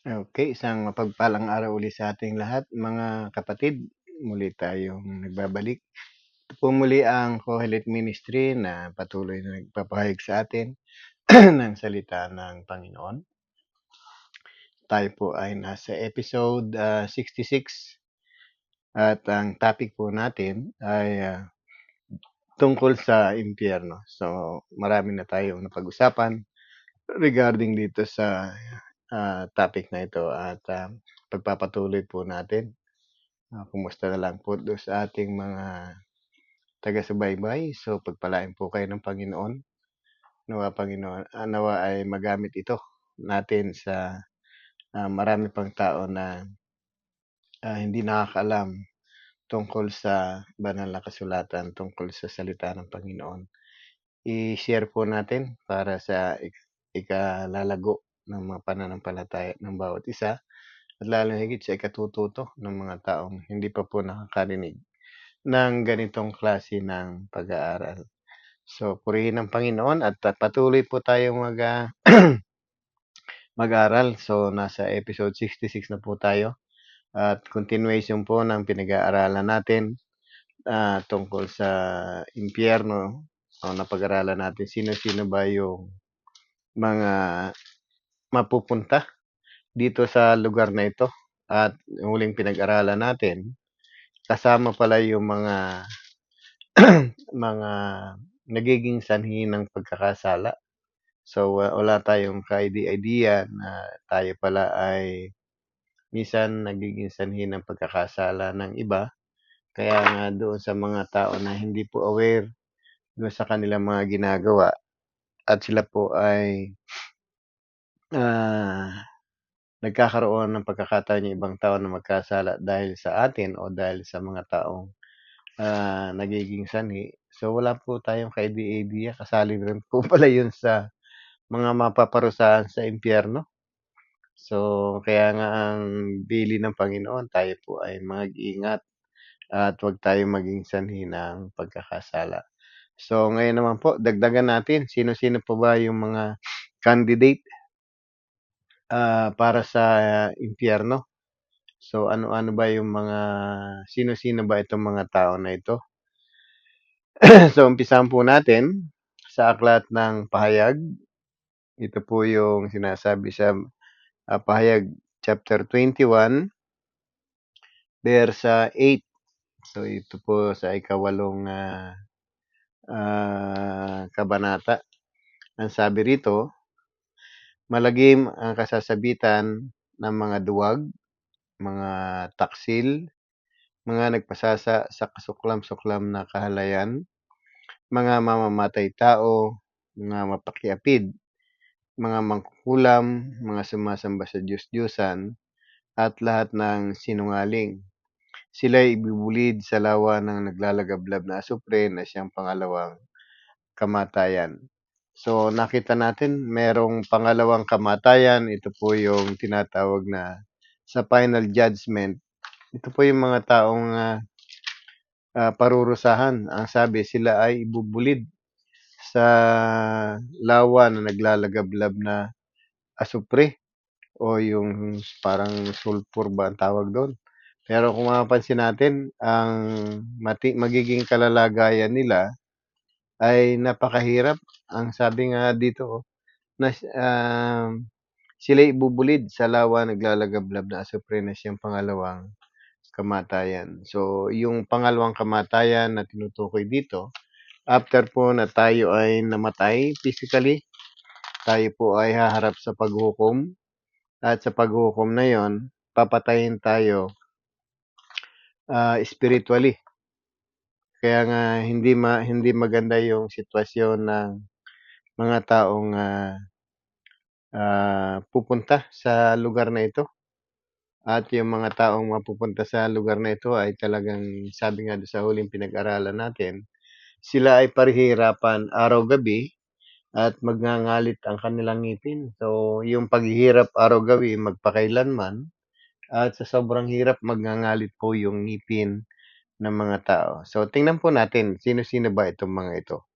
Okay, isang mapagpalang araw ulit sa ating lahat, mga kapatid. Muli tayong nagbabalik. Ito po muli ang Kohelet Ministry na patuloy na nagpapahayag sa atin ng salita ng Panginoon. Tayo po ay nasa episode 66 at ang topic po natin ay tungkol sa impyerno. So, marami na tayong napag-usapan regarding dito sa topic na ito at pagpapatuloy po natin. Kumusta na lang po doon sa ating mga taga-subaybay. So, pagpalain po kayo ng Panginoon. Nawa ay magamit ito natin sa marami pang tao na hindi nakakaalam tungkol sa banal na kasulatan, tungkol sa salita ng Panginoon. I-share po natin para sa ikalalago ng mga pananampalataya ng bawat isa at lalo higit sa ikatututo ng mga taong hindi pa po nakakarinig ng ganitong klase ng pag-aaral. So, purihin ang Panginoon at patuloy po tayong mag-aral. So, nasa episode 66 na po tayo at continuation po ng pinag-aaralan natin tungkol sa impyerno. So, napag-aralan natin sino-sino ba yung mga mapupunta dito sa lugar na ito. At yung huling pinag-aralan natin, kasama pala yung mga nagiging sanhi ng pagkakasala. So, wala tayong ka-idea na tayo pala ay minsan nagiging sanhi ng pagkakasala ng iba. Kaya nga doon sa mga tao na hindi po aware doon sa kanilang mga ginagawa at sila po ay nagkakaroon ng pagkakataon yung ibang tao na magkasala dahil sa atin o dahil sa mga taong nagiging sanhi. So, wala po tayong ka-idea. Kasali rin po pala yun sa mga mapaparusahan sa impyerno. So, kaya nga ang bili ng Panginoon, tayo po ay mag-ingat at huwag tayo maging sanhi ng pagkakasala. So, ngayon naman po, dagdagan natin, sino-sino po ba yung mga candidate para sa impyerno? So, ano-ano ba yung sino-sino ba itong mga tao na ito? So, umpisahan po natin sa aklat ng pahayag. Ito po yung sinasabi sa pahayag chapter 21, verse 8. So, ito po sa ikawalong kabanata. Ang sabi rito, malagim ang kasasabitan ng mga duwag, mga taksil, mga nagpasasa sa kasuklam-suklam na kahalayan, mga mamamatay tao, mga mapakiapid, mga mangkukulam, mga sumasamba sa Diyos-Diyosan, at lahat ng sinungaling. Sila'y ibubulid sa lawa ng naglalagablab na asupre na siyang pangalawang kamatayan. So, nakita natin, merong pangalawang kamatayan. Ito po yung tinatawag na sa final judgment. Ito po yung mga taong parurusahan. Ang sabi, sila ay ibubulid sa lawa na naglalagablab na asupre o yung parang sulfur ba ang tawag doon. Pero kung mapapansin natin, ang magiging kalalagayan nila ay napakahirap. Ang sabi nga dito, na sila ibubulid sa lawa naglalagablab na asupre na siyang pangalawang kamatayan. So, yung pangalawang kamatayan na tinutukoy dito, after po na tayo ay namatay physically, tayo po ay haharap sa paghukom. At sa paghukom na yon, papatayin tayo spiritually. Kaya nga hindi maganda yung sitwasyon ng mga taong pupunta sa lugar na ito. At yung mga taong mapupunta sa lugar na ito ay talagang, sabi nga doon sa huling pinag-aralan natin, sila ay parihirapan araw-gabi at magngangalit ang kanilang ngipin. So, yung paghihirap araw-gabi magpakailanman at sa sobrang hirap magngangalit po yung ngipin ng mga tao. So, tingnan po natin sino-sino ba itong mga ito.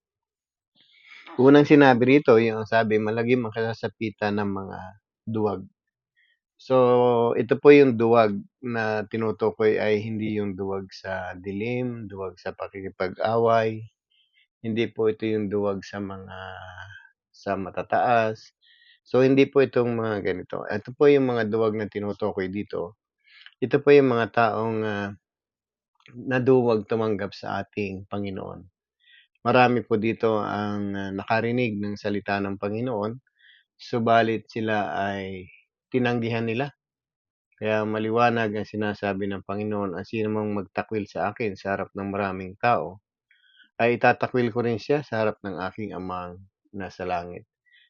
Unang sinabi rito, yung sabi, malagim ang kasasapitan ng mga duwag. So, ito po yung duwag na tinutukoy ay hindi yung duwag sa dilim, duwag sa pakikipag-away, hindi po ito yung duwag sa matataas. So, hindi po itong mga ganito. Ito po yung mga duwag na tinutukoy dito. Ito po yung mga taong naduwag tumanggap sa ating Panginoon. Marami po dito ang nakarinig ng salita ng Panginoon, subalit sila ay tinanggihan nila. Kaya maliwanag ang sinasabi ng Panginoon, ang sino mang magtakwil sa akin sa harap ng maraming tao, ay itatakwil ko rin siya sa harap ng aking amang nasa langit.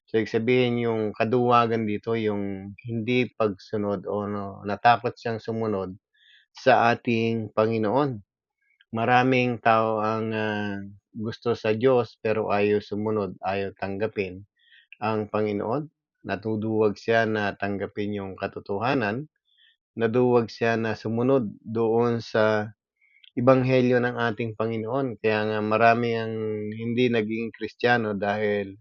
So, ibig sabihin yung kaduwagan dito, yung hindi pagsunod o natakot siyang sumunod sa ating Panginoon. Maraming tao ang gusto sa Diyos pero ayaw sumunod, ayaw tanggapin ang Panginoon. Natuduwag siya na tanggapin yung katotohanan, naduwag siya na sumunod doon sa ebanghelyo ng ating Panginoon. Kaya nga marami ang hindi naging Kristiyano dahil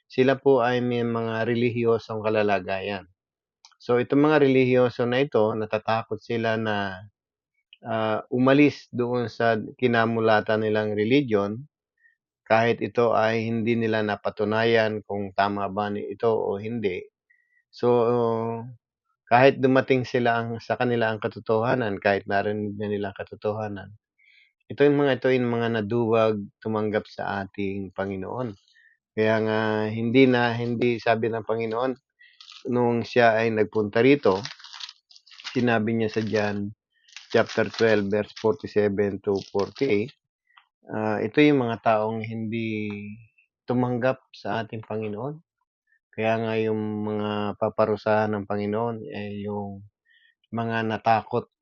sila po ay may mga relihiyosong kalalagayan. So itong mga relihiyoso na ito, natatakot sila na umalis doon sa kinamulatan nilang religion kahit ito ay hindi nila napatunayan kung tama ba ito o hindi. So, kahit dumating sila sa kanila ang katotohanan, kahit narinig na nila ang katotohanan, ito yung mga naduwag tumanggap sa ating Panginoon. Kaya nga hindi sabi ng Panginoon nung siya ay nagpunta rito, sinabi niya sa John chapter 12 verse 47 to 48, ito yung mga taong hindi tumanggap sa ating Panginoon. Kaya nga yung mga paparusahan ng Panginoon ay yung mga natakot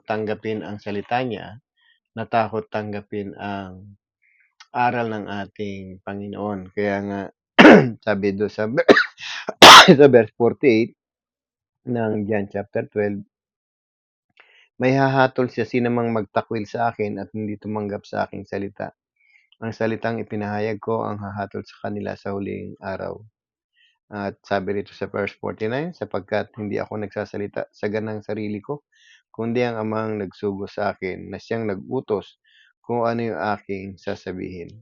tanggapin ang salita niya, natakot tanggapin ang aral ng ating Panginoon. Kaya nga sabi do sa sa verse 48 ng John chapter 12, may hahatol siya sinamang magtakwil sa akin at hindi tumanggap sa aking salita. Ang salitang ipinahayag ko ang hahatol sa kanila sa huling araw. At sabi rito sa verse 49, sapagkat hindi ako nagsasalita sa ganang sarili ko, kundi ang amang nagsugo sa akin na siyang nag-utos kung ano yung aking sasabihin.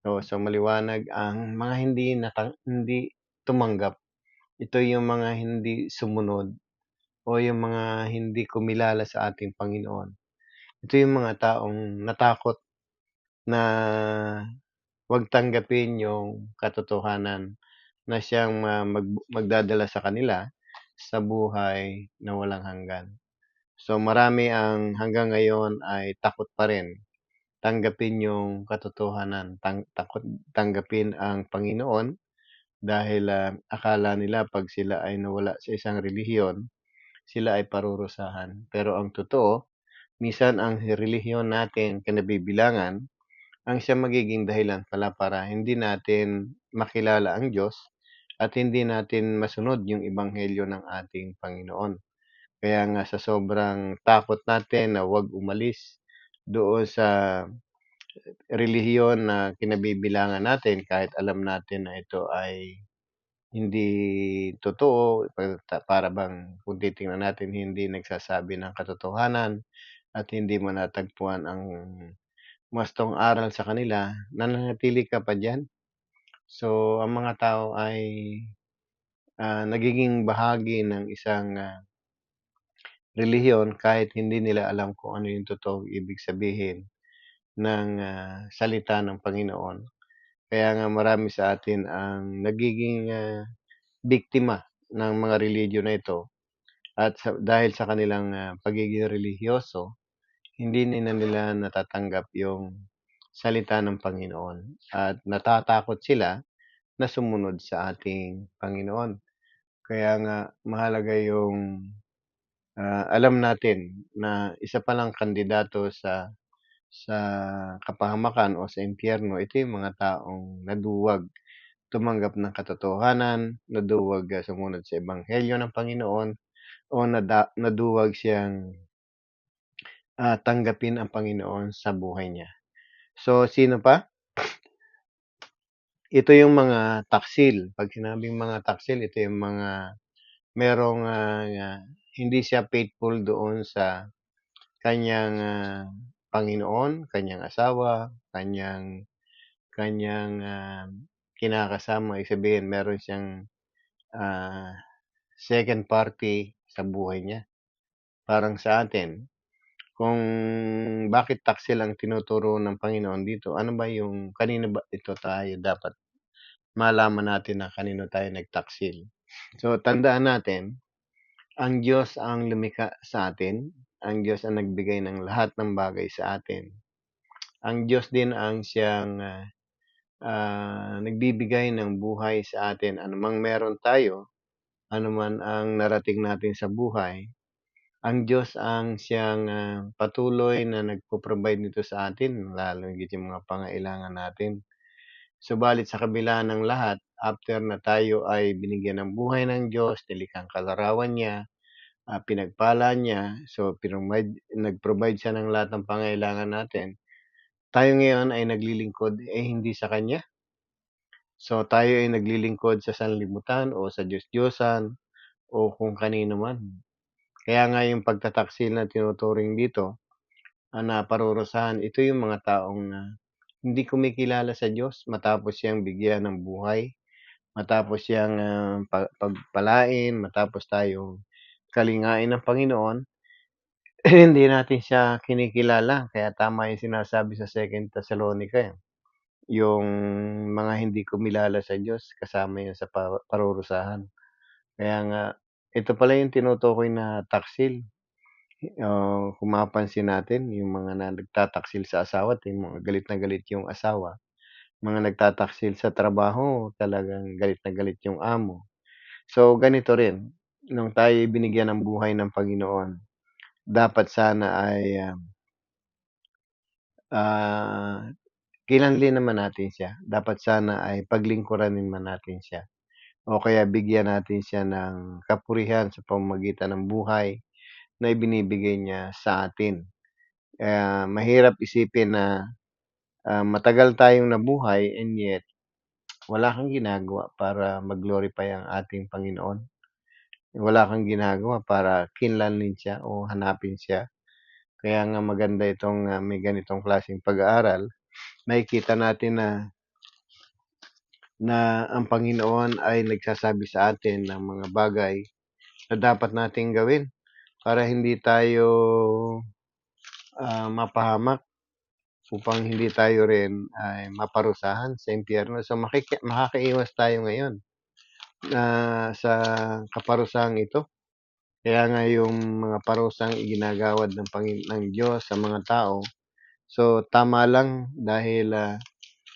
So maliwanag ang mga hindi tumanggap. Ito yung mga hindi sumunod o yung mga hindi kumilala sa ating Panginoon. Ito yung mga taong natakot na wag tanggapin yung katotohanan na siyang magdadala sa kanila sa buhay na walang hanggan. So marami ang hanggang ngayon ay takot pa rin tanggapin yung katotohanan, takot tanggapin ang Panginoon dahil akala nila pag sila ay nawala sa isang relihiyon, sila ay parurusahan. Pero ang totoo, minsan ang relihiyon natin kinabibilangan ang siyang magiging dahilan pala para hindi natin makilala ang Diyos at hindi natin masunod yung ebanghelyo ng ating Panginoon. Kaya nga sa sobrang takot natin na huwag umalis doon sa relihiyon na kinabibilangan natin kahit alam natin na ito ay hindi totoo, para bang kung titingnan natin hindi nagsasabi ng katotohanan at hindi mo natagpuan ang wastong aral sa kanila, nananatili ka pa diyan. So, ang mga tao ay nagiging bahagi ng isang relihiyon kahit hindi nila alam kung ano yung totoong ibig sabihin ng salita ng Panginoon. Kaya nga marami sa atin ang nagiging biktima ng mga relihiyon na ito at dahil sa kanilang pagiging relihiyoso, hindi nila natatanggap yung salita ng Panginoon at natatakot sila na sumunod sa ating Panginoon. Kaya nga mahalaga yung alam natin na isa palang kandidato sa kapahamakan o sa impyerno, ito yung mga taong naduwag tumanggap ng katotohanan, naduwag sumunod sa ebanghelyo ng Panginoon, o naduwag siyang tanggapin ang Panginoon sa buhay niya. So, sino pa? Ito yung mga taksil. Pag sinabing mga taksil, ito yung mga merong, hindi siya faithful doon sa kanyang, Panginoon, kanyang asawa, kanyang kanyang, kinakasama. Ibig sabihin meron siyang, ah, second party sa buhay niya. Parang sa atin, kung bakit taksil ang tinuturo ng Panginoon dito, ano ba yung kanino ba ito tayo dapat malaman natin na kanino tayo nagtaksil. So, tandaan natin, ang Diyos ang lumikha sa atin, ang Diyos ang nagbigay ng lahat ng bagay sa atin. Ang Diyos din ang siyang, nagbibigay ng buhay sa atin. Anumang meron tayo, anuman ang narating natin sa buhay, ang Diyos ang siyang, patuloy na nagpo-provide nito sa atin, lalo higit yung mga pangailangan natin. Subalit sa kabila ng lahat, after na tayo ay binigyan ng buhay ng Diyos, nilikhang kalarawan niya, pinagpala niya, so nag-provide siya ng lahat ng pangailangan natin. Tayo ngayon ay naglilingkod, hindi sa Kanya. So tayo ay naglilingkod sa sanlibutan o sa Diyos-Diyosan o kung kanino man. Kaya nga yung pagtataksil na tinuturing dito, na parurusahan, ito yung mga taong, hindi kumikilala sa Diyos matapos siyang bigyan ng buhay, matapos siyang, pagpalain, matapos tayong kalingain ng Panginoon, hindi natin siya kinikilala. Kaya tama yung sinasabi sa 2 Thessalonica, yung mga hindi kumilala sa Diyos kasama yan sa parurusahan. Kaya nga, ito pala yung tinutukoy na taksil. Kung mapapansin natin yung mga nagtataksil sa asawa at yung mga galit na galit yung asawa. Mga nagtataksil sa trabaho, talagang galit na galit yung amo. So, ganito rin, nung tayo'y binigyan ng buhay ng Panginoon, dapat sana ay, ah, kilanlin naman natin siya. Dapat sana ay paglingkuranin man natin siya o kaya bigyan natin siya ng kapurihan sa pamamagitan ng buhay na ibinibigay niya sa atin. Mahirap isipin na, matagal tayong nabuhay and yet wala kang ginagawa para mag-glorify ang ating Panginoon. Wala kang ginagawa para kinlanlin siya o hanapin siya. Kaya nga maganda itong, may ganitong klaseng pag-aaral. Makikita natin na ang Panginoon ay nagsasabi sa atin ng mga bagay na dapat nating gawin para hindi tayo, mapahamak, upang hindi tayo rin ay maparusahan sa impyerno. So makakaiwas tayo ngayon na sa kaparusahang ito. Kaya nga yung mga parusang iginagawad ng Diyos sa mga tao, so tama lang dahil,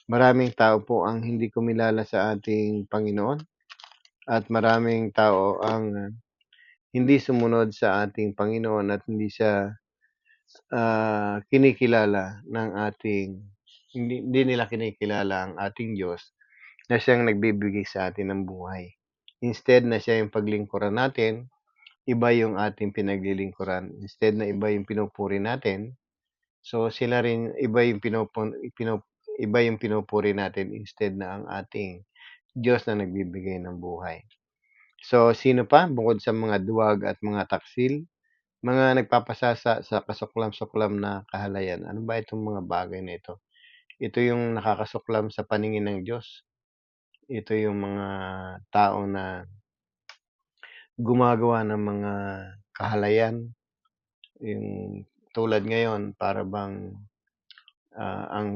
maraming tao po ang hindi kumilala sa ating Panginoon at maraming tao ang, hindi sumunod sa ating Panginoon at hindi siya, kinikilala ng ating hindi nila kinikilala ang ating Diyos na siyang nagbibigay sa atin ng buhay. Instead na siya yung paglingkuran natin, iba yung ating pinaglilingkuran. Instead na iba yung pinupuri natin, so sila rin iba yung pinupuri natin instead na ang ating Diyos na nagbibigay ng buhay. So sino pa bukod sa mga duwag at mga taksil, mga nagpapasasa sa kasuklam-suklam na kahalayan, ano ba itong mga bagay na ito? Ito yung nakakasuklam sa paningin ng Diyos. Ito yung mga tao na gumagawa ng mga kahalayan, yung tulad ngayon para bang, ang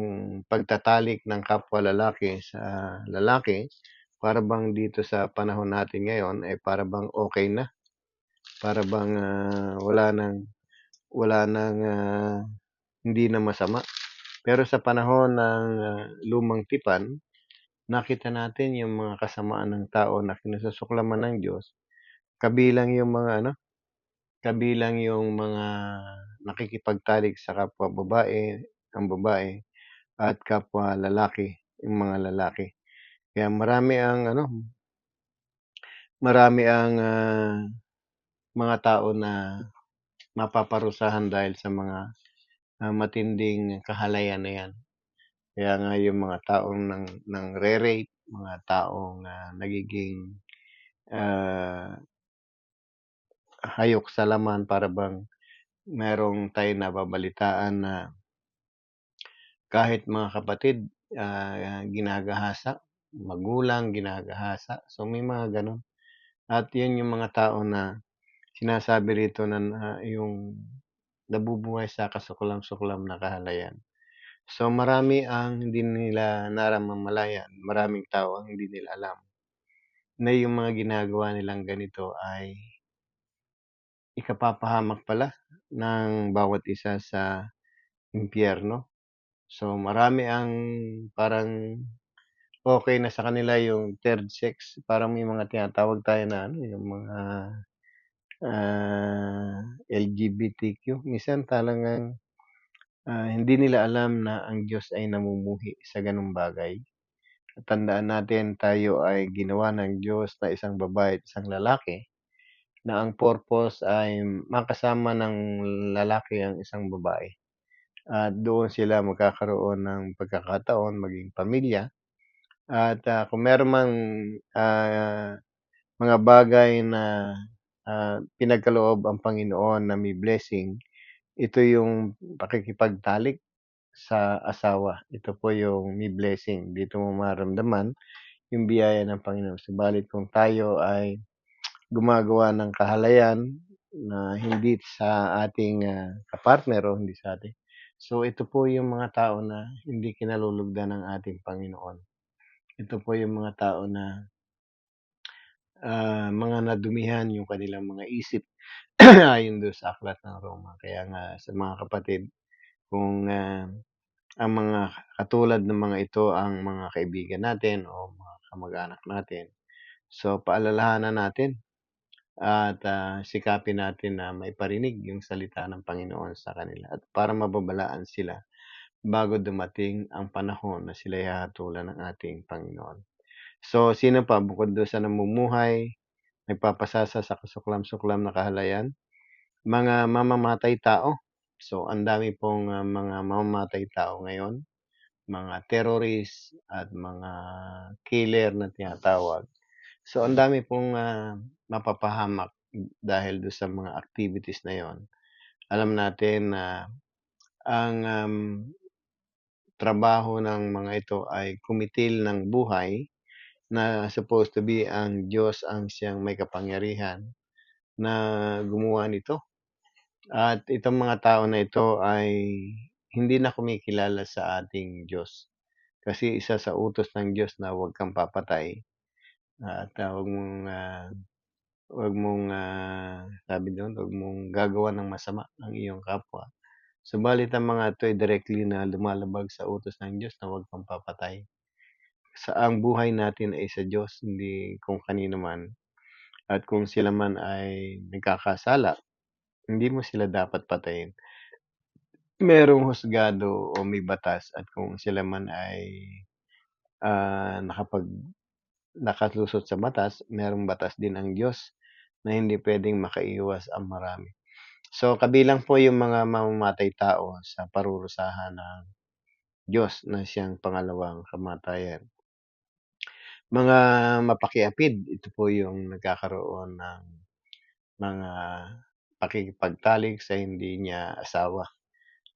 pagtatalik ng kapwa lalaki sa lalaki, para bang dito sa panahon natin ngayon ay para bang okey na. Para bang, wala ng, hindi na masama. Pero sa panahon ng, lumang tipan, nakita natin yung mga kasamaan ng tao na kinasusuklaman ng Diyos, kabilang yung mga kabilang yung mga nakikipagtalik sa kapwa babae, ang babae at kapwa lalaki, yung mga lalaki. Kaya marami ang, mga tao na mapaparusahan dahil sa mga, matinding kahalayan na 'yan. Kaya nga yung mga taong nangre-rape, mga taong, nagiging, ah hayok sa laman para bang merong tayong nababalitaan na kahit mga kapatid, ginagahasa, magulang ginagahasa. So, may mga gano'n at 'yun yung mga tao na sinasabi rito na yung nabubuhay sa kasuklam-suklam na kahalaya. So, marami ang hindi nila namamalayan, maraming tao ang hindi nila alam na yung mga ginagawa nilang ganito ay ikapapahamak pala ng bawat isa sa impyerno. So, marami ang parang okay na sa kanila yung third sex, parang may mga tinatawag tayo na ano, yung mga, LGBTQ. Minsan talagang, hindi nila alam na ang Diyos ay namumuhi sa gano'ng bagay. Tandaan natin tayo ay ginawa ng Diyos na isang babae at isang lalaki, na ang purpose ay makasama ng lalaki ang isang babae at doon sila magkakaroon ng pagkakataon maging pamilya at, kung meron mang, mga bagay na, pinagkaloob ang Panginoon na may blessing, ito yung pakikipagtalik sa asawa. Ito po yung may blessing. Dito mo mararamdaman yung biyaya ng Panginoon. Subalit kung tayo ay gumagawa ng kahalayan na hindi sa ating, kapartner o hindi sa atin, so ito po yung mga tao na hindi kinalulugdan ng ating Panginoon. Ito po yung mga tao na, mga nadumihan yung kanilang mga isip ayon dun sa aklat ng Roma. Kaya nga sa mga kapatid, kung, ang mga katulad ng mga ito ang mga kaibigan natin o mga kamag-anak natin, so paalalahanan natin at, sikapin natin na maiparinig yung salita ng Panginoon sa kanila at para mababalaan sila bago dumating ang panahon na sila'y hahatulan ng ating Panginoon. So, sino pa bukod dun sa namumuhay, nagpapasasa sa kasuklam-suklam na kahalayan, mga mamamatay tao. So, ang dami pong, mga mamamatay tao ngayon, mga terrorist at mga killer na tinatawag. So, ang dami pong, mapapahamak dahil dun sa mga activities na yon. Alam natin na ang, trabaho ng mga ito ay kumitil ng buhay na supposed to be ang Diyos ang siyang may kapangyarihan na gumawa nito. At itong mga tao na ito ay hindi na kumikilala sa ating Diyos. Kasi isa sa utos ng Diyos na huwag kang papatay at, sabi do'n, huwag mong gagawan ng masama ng iyong kapwa. Subalit ang mga ito ay directly na lumalabag sa utos ng Diyos na huwag kang papatay. Ang buhay natin ay sa Diyos, hindi kung kanino man. At kung sila man ay nagkakasala, hindi mo sila dapat patayin. Merong husgado o may batas at kung sila man ay, ah, nakalusot sa batas, merong batas din ang Diyos na hindi puwedeng makaiwas ang marami. So, kabilang po yung mga mamamatay tao sa parurusahan ng Diyos na siyang pangalawang kamatayan. Mga mapakiapid, ito po yung nagkakaroon ng mga pakikipagtalik sa hindi niya asawa.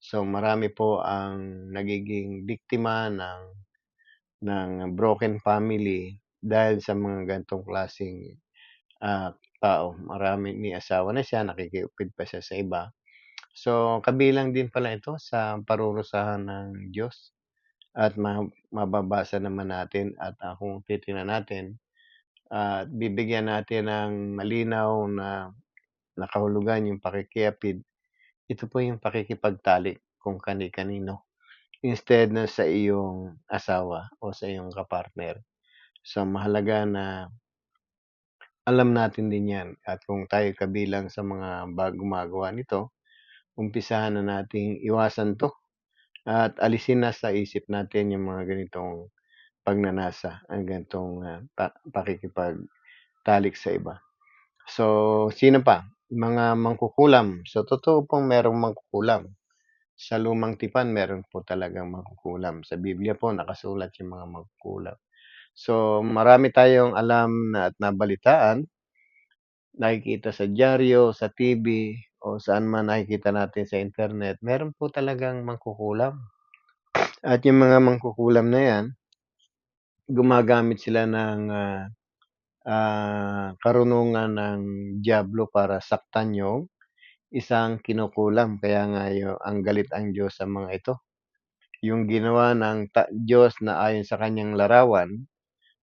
So, marami po ang nagiging biktima ng broken family dahil sa mga ganitong klaseng, tao. Marami may asawa na siya, nakikiupid pa siya sa iba. So, kabilang din pala ito sa parurusahan ng Diyos at mababasa naman natin at, kung titingnan natin at bibigyan natin ng malinaw na kahulugan yung pakikiapid, ito po yung pakikipagtalik kung kani-kanino instead na sa iyong asawa o sa iyong kapartner. So, mahalaga na alam natin din 'yan at kung tayo kabilang sa mga gumagawa nito, umpisahan na nating iwasan 'to at alisin na sa isip natin yung mga ganitong pagnanasa, ang ganitong, pakikipagtalik sa iba. So, sino pa? Mga mangkukulam. So, totoo pong merong mangkukulam. Sa lumang tipan meron po talagang mangkukulam. Sa Biblia po nakasulat yung mga mangkukulam. So, marami tayong alam na at nabalitaan nakikita sa dyaryo, sa TV, o saan man nakikita natin sa internet, meron po talagang mangkukulam. At yung mga mangkukulam na yan, gumagamit sila ng, karunungan ng dyablo para saktan yung isang kinukulam. Kaya nga ang galit ang Diyos sa mga ito. Yung ginawa ng Diyos na ayon sa kanyang larawan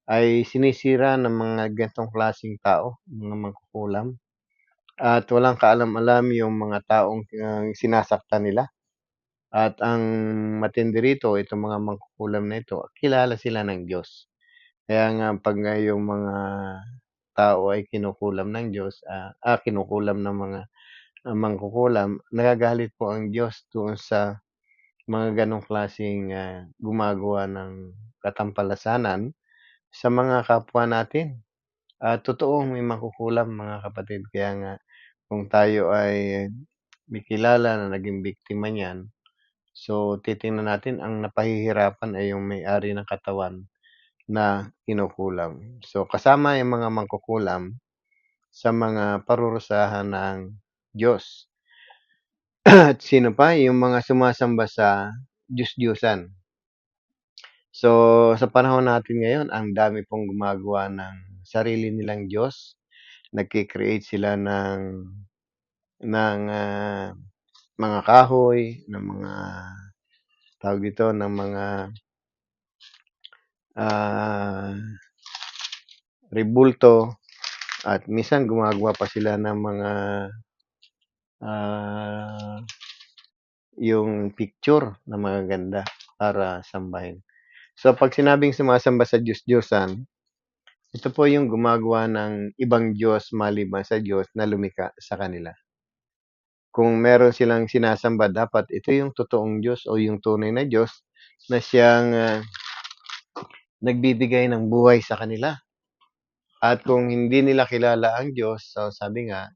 ay sinisira ng mga ganitong klaseng tao, mga mangkukulam. At walang kaalam-alam yung mga taong sinasaktan nila. At ang matindi rito, itong mga mangkukulam na ito, kilala sila ng Diyos. Kaya nga 'pag nga yung mga tao ay kinukulam ng Diyos, kinukulam ng mga, mangkukulam, nagagalit po ang Diyos doon sa mga gano'ng klaseng, gumagawa ng katampalasanan sa mga kapwa natin. At totoong may mangkukulam, mga kapatid, kaya nga kung tayo ay may kilala na naging biktima niyan, so titingnan natin ang napahihirapan ay yung may-ari ng katawan na kinukulam. So kasama yung mga mangkukulam sa mga parurusahan ng Diyos. At sino pa? Yung mga sumasamba sa Diyos-Diyosan. So sa panahon natin ngayon, ang dami pong gumagawa ng sarili nilang Diyos. Nagke-create sila ng, mga kahoy, ng mga tawag dito, ng mga, ah, rebulto, at minsan gumagawa pa sila ng mga, ah, yung picture na magaganda para sambahin. So 'pag sinabing sumasamba sa Diyos-Diyosan, ito po yung gumagawa ng ibang Diyos maliban sa Diyos na lumikha sa kanila. Kung meron silang sinasamba, dapat ito yung totoong Diyos o yung tunay na Diyos na siyang, nagbibigay ng buhay sa kanila. At kung hindi nila kilala ang Diyos, so sabi nga,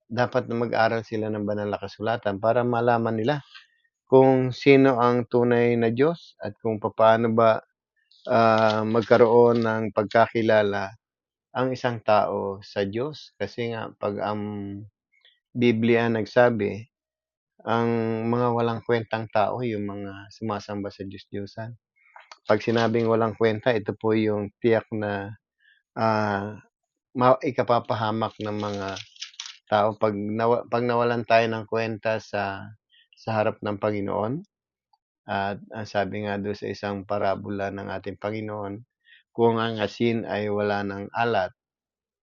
dapat na mag-aral sila ng banal na kasulatan para malaman nila kung sino ang tunay na Diyos at kung papaano ba, magkaroon ng pagkakilala ang isang tao sa Diyos. Kasi nga 'pag ang Biblia nagsabi, ang mga walang kuwentang tao yung mga sumasamba sa Diyos-Diyosan. 'Pag sinabing walang kuwenta, ito po yung tiyak na, ah, ikapapahamak ng mga tao 'pag nawalan tayo ng kuwenta sa harap ng Panginoon. At ang sabi nga do'n sa isang parabola ng ating Panginoon, kung ang asin ay wala ng alat,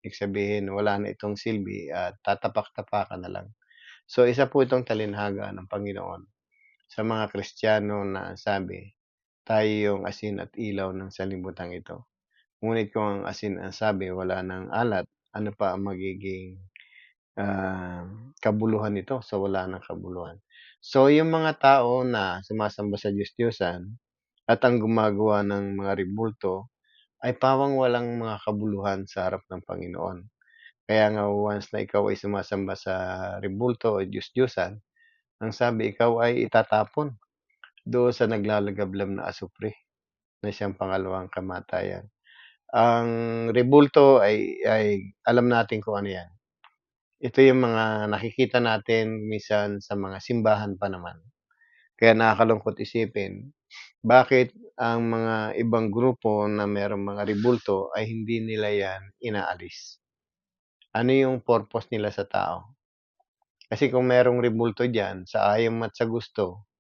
ibig sabihin wala na itong silbi at tatapak-tapakan na lang. So, isa po itong talinhaga ng Panginoon sa mga Kristiyano na sabi, tayo yung asin at ilaw ng sanlibutan ito. Ngunit kung ang asin ang sabi wala ng alat, ano pa ang magiging, ah, kabuluhan nito? So, wala ng kabuluhan. So, yung mga tao na sumasamba sa Diyos-Diyosan at ang gumagawa ng mga rebulto ay pawang walang mga kabuluhan sa harap ng Panginoon. Kaya nga once na ikaw ay sumasamba sa rebulto o Diyos-Diyosan, ang sabi ikaw ay itatapon doon sa naglalagablab na asupre na siyang pangalawang kamatayan. Ang rebulto ay alam natin kung ano 'yan. Ito yung mga nakikita natin minsan sa mga simbahan pa naman. Kaya nakakalungkot isipin, bakit ang mga ibang grupo na merong mga rebulto ay hindi nila 'yan inaalis? Ano yung purpose nila sa tao? Kasi kung merong rebulto diyan, sa ayaw at sa gusto,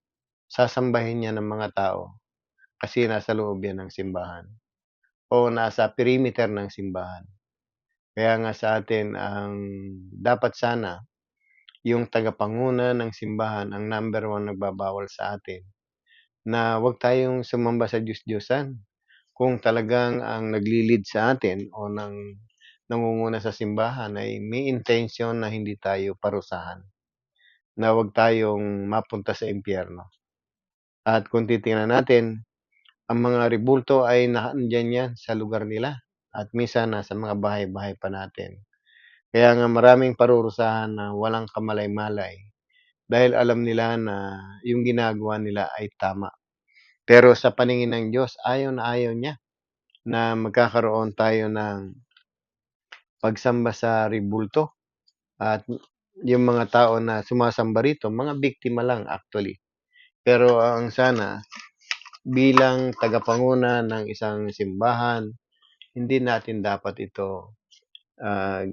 sasambahin yan ng mga tao kasi nasa loob yan ng simbahan o nasa perimeter ng simbahan. Kaya nga sa atin ang dapat sana yung tagapanguna ng simbahan ang number one nagbabawal sa atin na 'wag tayong sumamba sa Diyos-Diyosan. Kung talagang ang nagli sa atin o nangunguna sa simbahan ay may intensyon na hindi tayo parusahan, na 'wag tayong mapunta sa impyerno. At kung titingnan natin, ang mga rebulto ay nandiyan 'yan sa lugar nila at minsan nasa mga bahay-bahay pa natin. Kaya nga maraming parurusahan na walang kamalay-malay dahil alam nila na yung ginagawa nila ay tama. Pero sa paningin ng Diyos, ayaw na ayaw niya na magkakaroon tayo ng pagsamba sa rebulto. At yung mga tao na sumasamba rito, mga biktima lang actually. Pero ang sana bilang tagapanguna ng isang simbahan, hindi natin dapat ito, ah,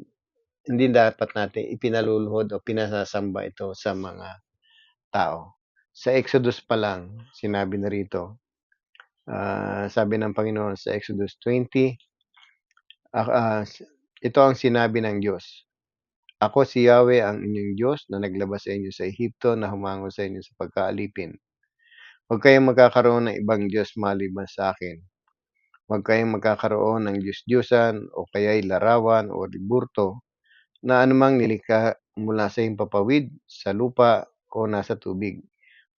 hindi dapat natin ipinaluluhod o pinasasamba ito sa mga tao. Sa Exodus pa lang, sinabi na rito, sabi ng Panginoon sa Exodus 20, ah, ah, ito ang sinabi ng Diyos. Ako si Yahweh ang inyong Diyos na naglabas sa inyo sa Ehipto na humangon sa inyo sa pagkaalipin. Huwag kayong magkakaroon ng ibang Diyos maliban sa akin. Huwag kayong magkakaroon ng Diyos-Diyosan o kaya'y larawan o liburto na anumang nilikha mula sa himpapawid, sa lupa o nasa tubig.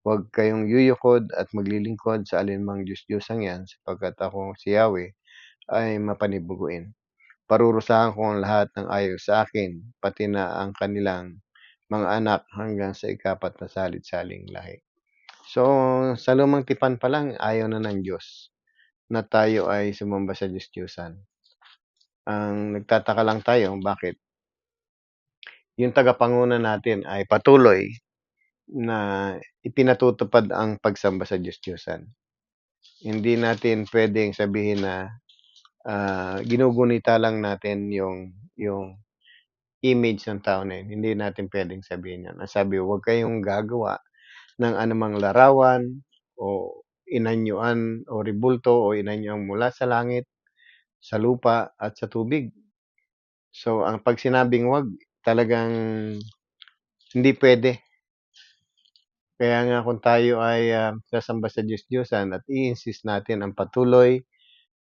Huwag kayong yuyukod at maglilingkod sa alinmang Diyos-Diyosang yan sapagkat ako si Yahweh ay mapanibuguin. Parurusahan ko ang lahat ng ayaw sa akin, pati na ang kanilang mga anak hanggang sa ikapat na salit-saling lahi. So, sa lumang tipan pa lang, ayaw na ng Diyos na tayo ay sumamba sa Diyos-Diyosan. Ang nagtataka lang tayo, bakit yung tagapanguna natin ay patuloy na ipinatutupad ang pagsamba sa Diyos-Diyosan. Hindi natin pwedeng sabihin na ginugunita lang natin yung image ng tao na yun. Hindi natin pwedeng sabihin yan. Ang sabi, huwag kayong gagawa ng anumang larawan o inanyuan o ribulto o inanyuan mula sa langit, sa lupa at sa tubig. So, ang pag sinabing wag, talagang hindi pwede. Kaya nga kung tayo ay sasamba sa Diyos-Diyosan at i-insist natin ang patuloy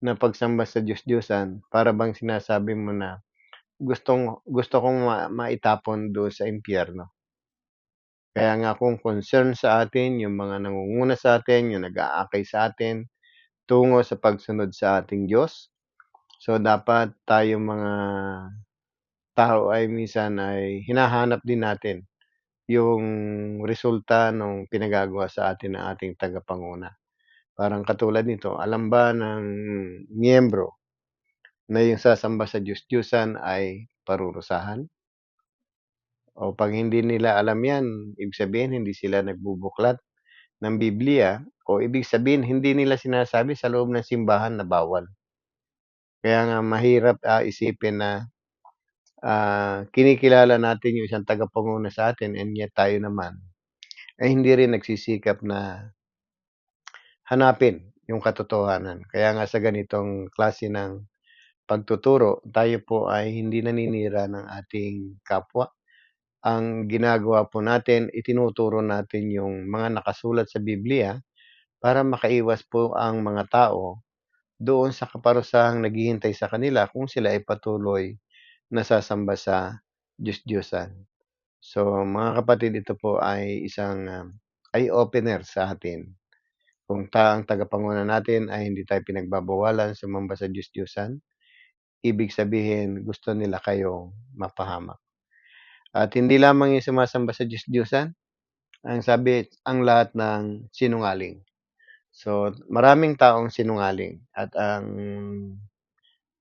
na pagsamba sa Diyos-Diyosan, para bang sinasabi mo na gusto kong maitapon doon sa impyerno. Kaya nga kung concern sa atin, yung mga nangunguna sa atin, yung nag-aakay sa atin, tungo sa pagsunod sa ating Diyos, so dapat tayo mga tao ay minsan ay hinahanap din natin yung resulta ng pinagagawa sa atin ng ating tagapanguna. Parang katulad nito, alam ba ng miyembro na yung sasamba sa Diyos-Diyosan ay parurusahan? O pag hindi nila alam yan, ibig sabihin hindi sila nagbubuklat ng Biblia o ibig sabihin hindi nila sinasabi sa loob ng simbahan na bawal. Kaya nga mahirap isipin na kinikilala natin yung isang tagapanguna sa atin and yet tayo naman ay hindi rin nagsisikap na hanapin yung katotohanan. Kaya nga sa ganitong klase ng pagtuturo, tayo po ay hindi naninira ng ating kapwa. Ang ginagawa po natin, itinuturo natin yung mga nakasulat sa Biblia para makaiwas po ang mga tao doon sa kaparusahang naghihintay sa kanila kung sila ay patuloy na sasamba sa Diyos-Diyosan. So, mga kapatid, ito po ay isang eye-opener sa atin. Kung ang tagapanguna natin ay hindi tayo pinagbabawalan sumamba sa Diyos-Diyosan, ibig sabihin gusto nila kayong mapahamak. At hindi lamang yung sumasamba sa Diyos-Diyosan, ang sabi, ang lahat ng sinungaling. So, maraming taong sinungaling at ang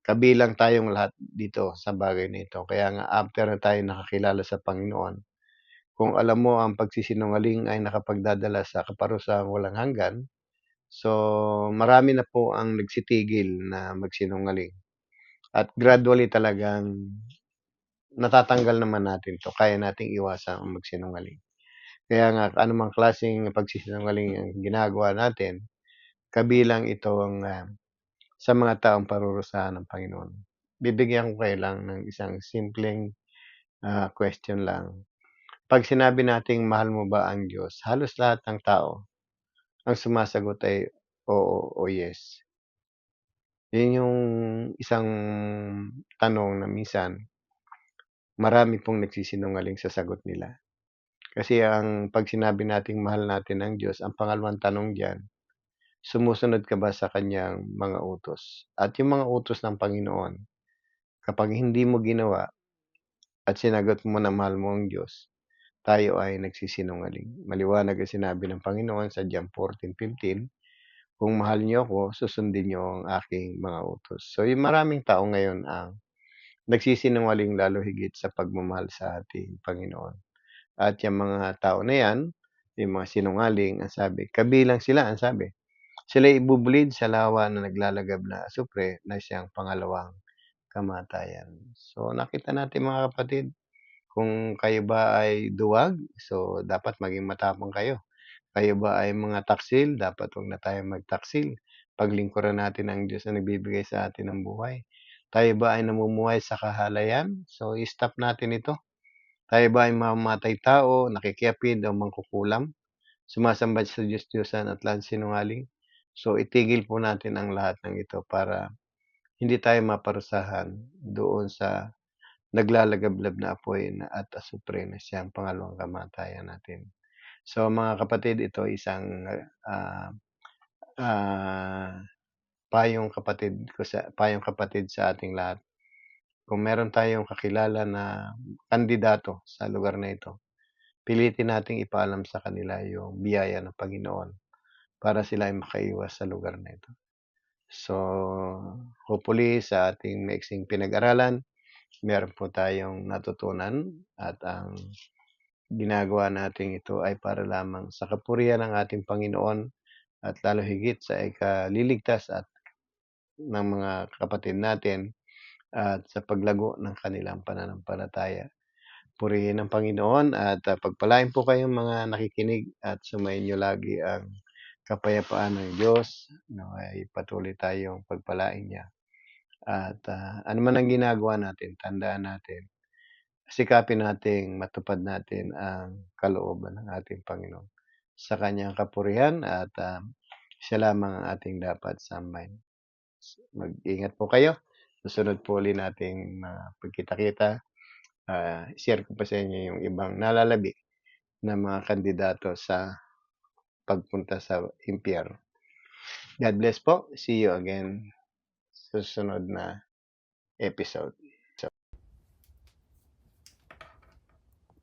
kabilang tayong lahat dito sa bagay na ito. Kaya nga after na tayo nakakilala sa Panginoon, kung alam mo ang pagsisinungaling ay nakapagdadala sa kaparusahang walang hanggan, so marami na po ang nagsitigil na magsinungaling. At gradually talagang natatanggal naman natin 'to, kaya nating iwasan ang magsinungaling. Kaya nga anumang klaseng pagsisinungaling ang ginagawa natin, kabilang itong sa mga taong parurusahan ng Panginoon. Bibigyan ko kayo lang ng isang simpleng question lang. 'Pag sinabi nating mahal mo ba ang Diyos, halos lahat ng tao ang sumasagot ay oo o yes. 'Yun yung isang tanong na minsan marami pong nagsisinungaling sa sagot nila. Kasi ang 'pag sinabi nating mahal natin ang Diyos, ang pangalawang tanong diyan, sumusunod ka ba sa kaniyang mga utos? At yung mga utos ng Panginoon, kapag hindi mo ginawa at sinagot mo na mahal mo ang Diyos, tayo ay nagsisinungaling. Maliwanag ang sinabi ng Panginoon sa John 14:15, "Kung mahal niyo ako, susundin niyo ang aking mga utos." So, yung maraming tao ngayon ang nagsisinungaling lalo higit sa pagmamahal sa ating Panginoon. At yung mga tao na yan, yung mga sinungaling, ang sabi, kabilang sila, ang sabi, sila ibubulid sa lawa na naglalagab na asupre na siyang pangalawang kamatayan. So nakita natin mga kapatid, kung kayo ba ay duwag, so dapat maging matapang kayo. Kayo ba ay mga taksil, dapat huwag na tayong magtaksil. Paglingkuran natin ang Diyos na nagbibigay sa atin ng buhay. Tayo ba ay namumuhay sa kahalayan? So i-stop natin ito. Tayo ba ay mamamatay tao, nakikiapid o mangkukulam? Sumasamba sa Diyos-Diyosan at lang sinungaling? So itigil po natin ang lahat ng ito para hindi tayo maparusahan doon sa naglalagablab na apoy na at asupre na siyang pangalawang kamatayan natin. So mga kapatid, ito isang ah, ah, payong kapatid sa ating lahat. Kung meron tayong kakilala na kandidato sa lugar na ito, pilitin nating ipaalam sa kanila yung biyaya ng Panginoon para sila ay makaiwas sa lugar na ito. So, hopefully sa ating maiksing pinag-aralan, meron po tayong natutunan at ang ginagawa natin ito ay para lamang sa kapurihan ng ating Panginoon at lalo higit sa ikaliligtas at ng mga kapatid natin at sa paglago ng kanilang pananampalataya. Purihin ang Panginoon at pagpalain po kayong mga nakikinig at sumayin niyo lagi ang kapayapaan ng Diyos. Ay patuloy tayong pagpalain niya. At ano man ang ginagawa natin, tandaan natin, sikapin nating matupad natin ang kalooban ng ating Panginoon. Sa kanyang kapurihan at siya lamang ang ating dapat sambahin. Mag-ingat po kayo. Susunod po ulit nating pagkita-kita. Share ko pa sa inyo yung ibang nalalabi na mga kandidato sa pagpunta sa impyerno. God bless po. See you again sa susunod na episode.